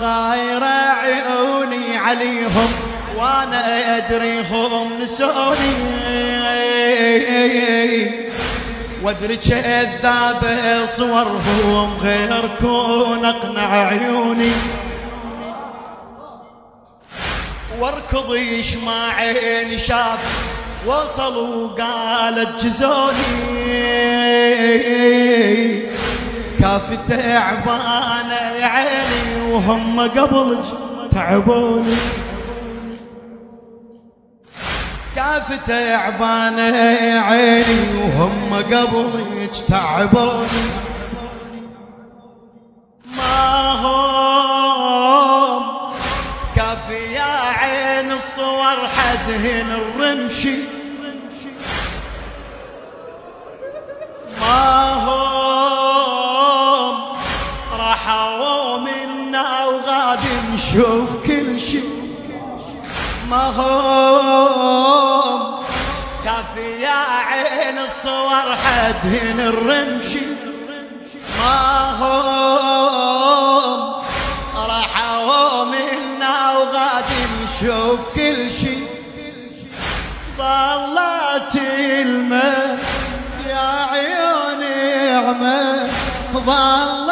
غاير عيوني عليهم وانا ادريهم نسوني، وادري كذاب صورهم غير كون اقنع عيوني، واركض يشمع عيني شاف وصلوا قالت جزوني، كافي تعبانة يا عيني وهم قبلك تعبوني، كافي تعبانة يا عيني وهم قبلك تعبوني، ما هم كافي يا عين الصور حدهن الرمشي، ما هم راحوا منا وغادي نشوف كل شي، ما هم كافي يا عين الصور حدهن الرمشي، ما هم راحوا منا وغادي نشوف كل شي، ضلت الماء يا عيوني عمى ضل